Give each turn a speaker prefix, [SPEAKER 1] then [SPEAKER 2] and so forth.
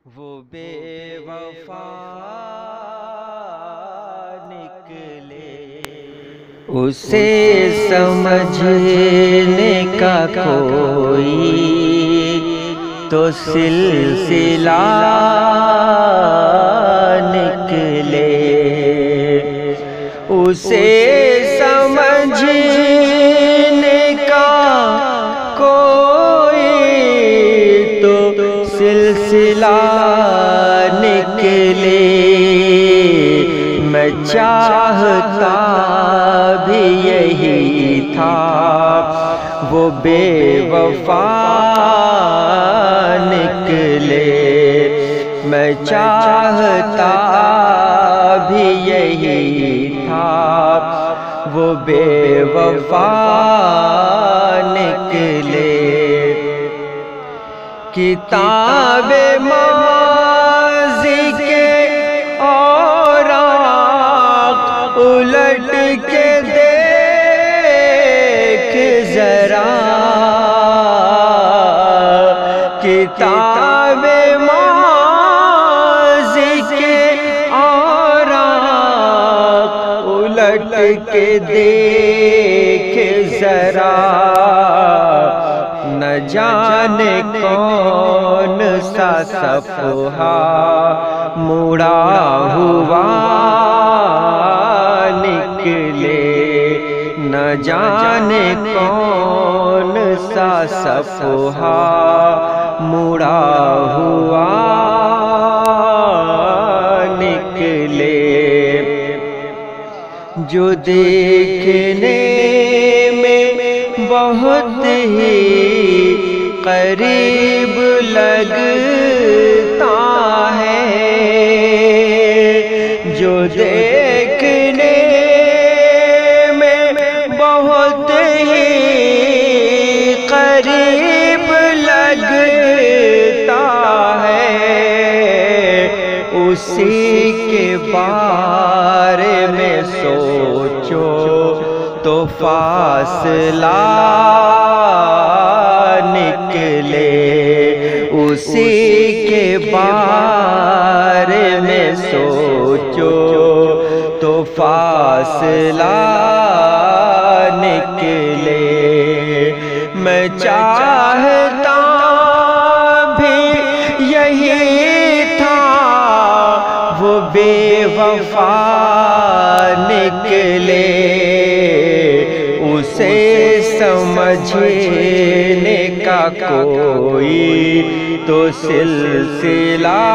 [SPEAKER 1] وہ بے وفا نکلے، اسے سمجھنے کا کوئی تو سلسلہ نکلے، اسے سمجھنے کا کوئی تو سلسلہ نکلے۔ میں چاہتا بھی یہی تھا وہ بے وفا نکلے، میں چاہتا بھی یہی تھا وہ بے وفا نکلے۔ کتاب ماضی کے اوراق الٹ کے دیکھ ذرا، کتاب ماضی کے اوراق الٹ کے دیکھ ذرا، نہ جانے کون سا صفحہ مڑا ہوا نکلے، نہ جانے کون سا صفحہ مڑا ہوا نکلے۔ جو دیکھنے میں بہت ہی قریب لگتا ہے، جو دیکھنے میں بہت ہی قریب لگتا ہے، اسی کے بارے میں سوچو تو فاصلہ نکلے، اسی کے بارے میں سوچو تو فاصلہ نکلے۔ میں چاہتا بھی یہی تھا وہ بے وفا نکلے، اسے سمجھنے کا کوئی تو سلسلہ